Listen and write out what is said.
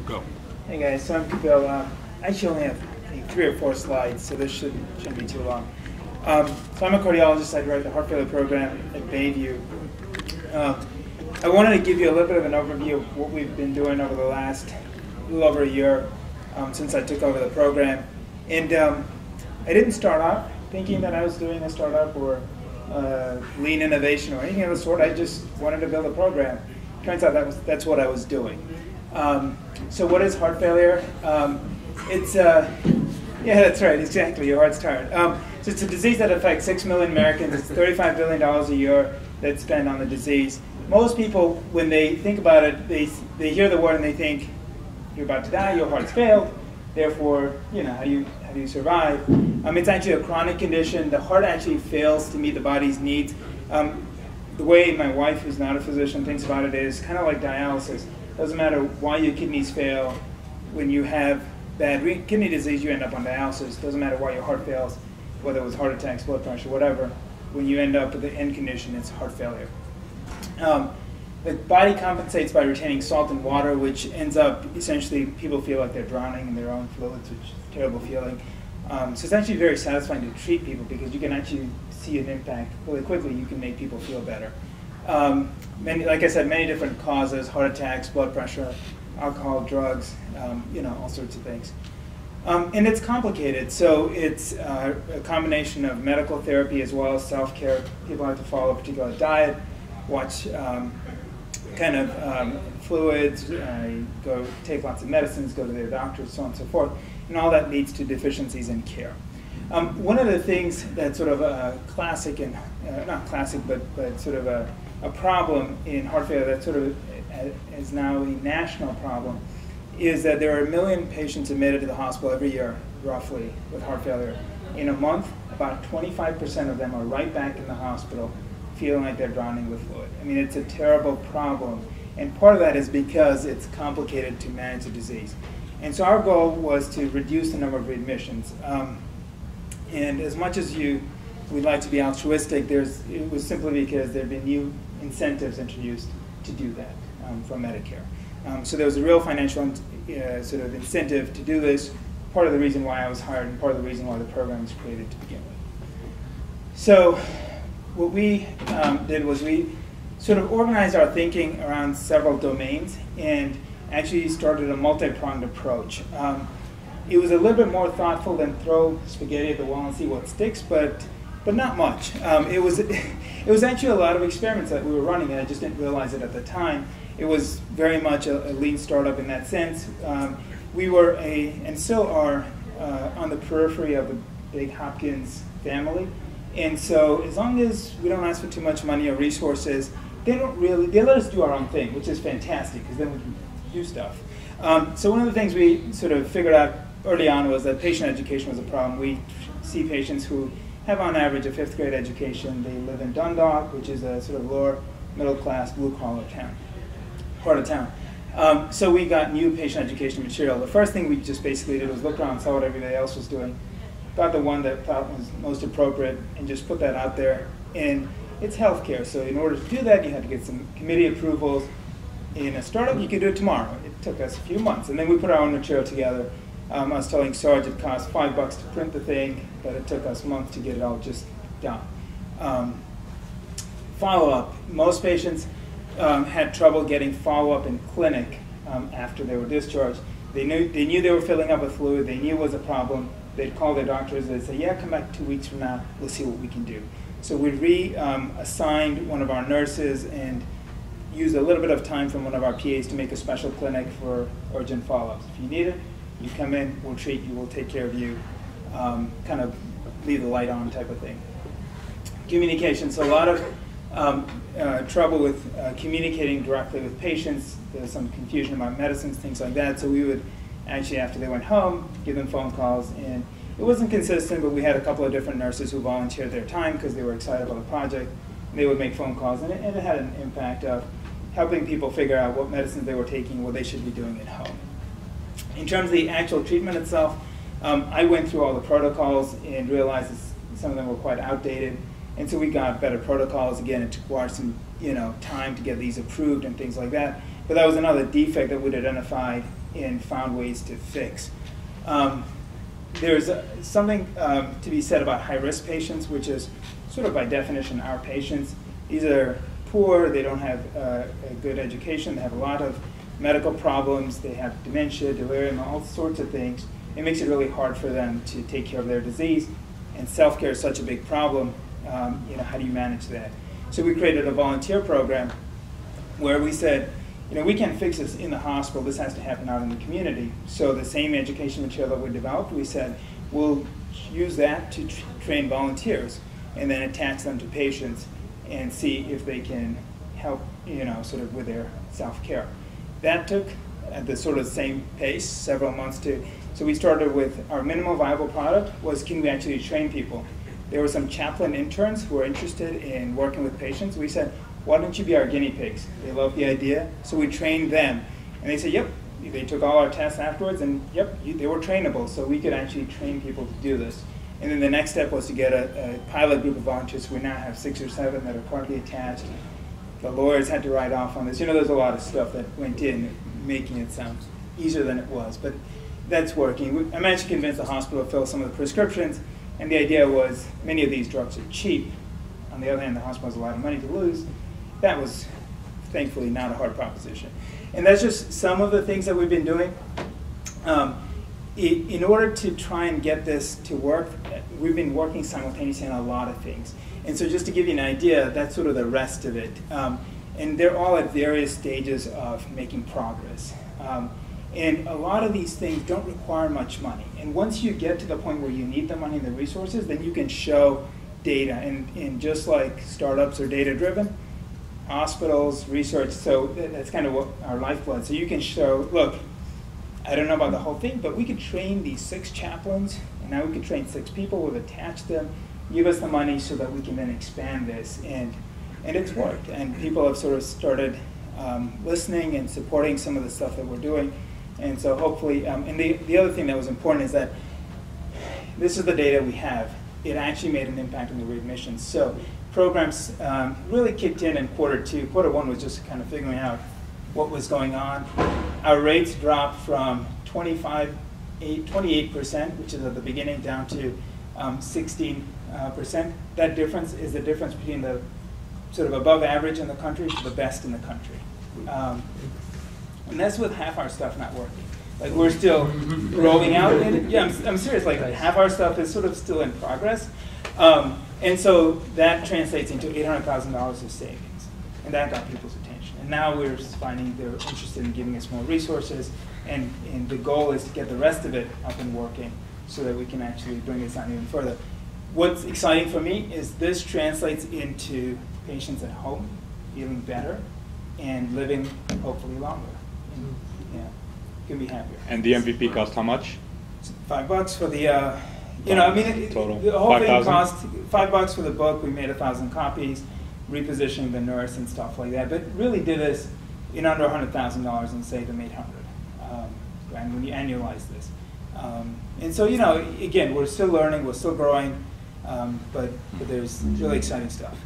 Go. Hey guys, so I'm Kapil. I actually only have I think 3 or 4 slides, so this shouldn't be too long. So I'm a cardiologist. I direct the heart failure program at Bayview. I wanted to give you a little bit of an overview of what we've been doing over the last little over a year since I took over the program. And I didn't start out thinking that I was doing a startup or lean innovation or anything of the sort. I just wanted to build a program. Turns out that's what I was doing. So what is heart failure? Yeah, that's right, exactly, your heart's tired. So it's a disease that affects 6 million Americans. It's $35 billion a year that's spent on the disease. Most people, when they think about it, they hear the word and they think, you're about to die, your heart's failed, therefore, how do you survive? It's actually a chronic condition. The heart actually fails to meet the body's needs. The way my wife, who's not a physician, thinks about it is kind of like dialysis. Doesn't matter why your kidneys fail. When you have bad kidney disease, you end up on dialysis. Doesn't matter why your heart fails, whether it was heart attacks, blood pressure, whatever. When you end up with the end condition, it's heart failure. The body compensates by retaining salt and water, which ends up, essentially, people feel like they're drowning in their own fluids, which is a terrible feeling. So it's actually very satisfying to treat people because you can actually see an impact really quickly. You can make people feel better. Like I said, many different causes: heart attacks, blood pressure, alcohol, drugs, all sorts of things. And it's complicated, so it's a combination of medical therapy as well as self-care. People have to follow a particular diet, watch fluids, go take lots of medicines, go to their doctors, so on and so forth, and all that leads to deficiencies in care. One of the things that's sort of a classic, and not classic, but sort of a problem in heart failure that sort of is now a national problem is that there are 1 million patients admitted to the hospital every year, roughly, with heart failure. In a month, about 25% of them are right back in the hospital feeling like they're drowning with fluid. It's a terrible problem. And part of that is because it's complicated to manage the disease. And so our goal was to reduce the number of readmissions. And as much as we'd like to be altruistic, it was simply because there had been new incentives introduced to do that from Medicare. So there was a real financial sort of incentive to do this, part of the reason why I was hired and part of the reason why the program was created to begin with. So what we did was we sort of organized our thinking around several domains and actually started a multi-pronged approach. It was a little bit more thoughtful than throw spaghetti at the wall and see what sticks, but not much. It was actually a lot of experiments that we were running, and I just didn't realize it at the time. It was very much a lean startup in that sense. We were and still are, on the periphery of the big Hopkins family, and so as long as we don't ask for too much money or resources, they let us do our own thing, which is fantastic because then we can do stuff. So one of the things we sort of figured out early on was that patient education was a problem. We see patients who have on average a 5th grade education. They live in Dundalk, which is a sort of lower middle class blue collar part of town. So we got new patient education material. The first thing we just basically did was look around and saw what everybody else was doing, got the one that thought was most appropriate, and just put that out there. And it's healthcare, so in order to do that, you had to get some committee approvals. In a startup, you could do it tomorrow. It took us a few months, and then we put our own material together. I was telling Sarge it cost $5 to print the thing, but it took us months to get it all just done. Follow-up. Most patients had trouble getting follow-up in clinic after they were discharged. They knew they were filling up with fluid. They knew it was a problem. They'd call their doctors. They'd say, yeah, come back 2 weeks from now. We'll see what we can do. So we reassigned one of our nurses and used a little bit of time from one of our PAs to make a special clinic for urgent follow-ups. If you need it, you come in, we'll treat you, we'll take care of you, kind of leave the light on type of thing. Communication, so a lot of trouble with communicating directly with patients. There's some confusion about medicines, things like that. So we would actually, after they went home, give them phone calls. And it wasn't consistent, but we had a couple of different nurses who volunteered their time because they were excited about the project. They would make phone calls, and it had an impact of helping people figure out what medicines they were taking, what they should be doing at home. In terms of the actual treatment itself, I went through all the protocols and realized that some of them were quite outdated. And so we got better protocols. Again, it required some time to get these approved and things like that. but that was another defect that we'd identified and found ways to fix. There's something to be said about high-risk patients, which is sort of by definition our patients. These are poor, they don't have a good education, they have a lot of medical problems, they have dementia, delirium, all sorts of things. It makes it really hard for them to take care of their disease, and self-care is such a big problem. How do you manage that? So we created a volunteer program where we said, we can't fix this in the hospital, this has to happen out in the community. So the same education material that we developed, we said, we'll use that to train volunteers and then attach them to patients and see if they can help, sort of with their self-care. That took at the sort of same pace, several months to, so we started with our minimal viable product was, can we actually train people? There were some chaplain interns who were interested in working with patients. We said, why don't you be our guinea pigs? They loved the idea, so we trained them. And they said, yep, they took all our tests afterwards, and yep, they were trainable, so we could actually train people to do this. And then the next step was to get a pilot group of volunteers. We now have 6 or 7 that are currently attached. The lawyers had to write off on this. There's a lot of stuff that went in making it sound easier than it was, but that's working. I managed to convince the hospital to fill some of the prescriptions, and the idea was many of these drugs are cheap. On the other hand, the hospital has a lot of money to lose. That was thankfully not a hard proposition. And that's just some of the things that we've been doing. In order to try and get this to work, we've been working simultaneously on a lot of things. And so just to give you an idea, that's sort of the rest of it. And they're all at various stages of making progress. And a lot of these things don't require much money. And once you get to the point where you need the money and the resources, then you can show data. And just like startups are data-driven, hospitals, research, so that's kind of what our lifeblood. So you can show, look, I don't know about the whole thing, but we could train these 6 chaplains, and now we could train 6 people, we've attached them, give us the money so that we can then expand this. And it's worked. And people have sort of started listening and supporting some of the stuff that we're doing. And so hopefully, and the other thing that was important is that this is the data we have. It actually made an impact on the readmissions. So programs really kicked in quarter 2. Quarter 1 was just kind of figuring out what was going on. Our rates dropped from 28%, which is at the beginning, down to 16%. That difference is the difference between the sort of above average in the country to the best in the country. And that's with half our stuff not working. Like, we're still rolling out. And yeah, I'm serious. Like, half our stuff is sort of still in progress. And so that translates into $800,000 of savings. And that got people's attention. And now we're finding they're interested in giving us more resources. And the goal is to get the rest of it up and working so that we can actually bring this on even further. What's exciting for me is this translates into patients at home feeling better and living hopefully longer. And, yeah, can be happier. And the MVP cost how much? $5 for the, total. The whole 5, thing cost $5 for the book. We made 1,000 copies, repositioning the nurse and stuff like that. But really did this in under $100,000 and saved them $800 grand when you annualize this. And so, again, we're still learning, we're still growing, but there's really exciting stuff.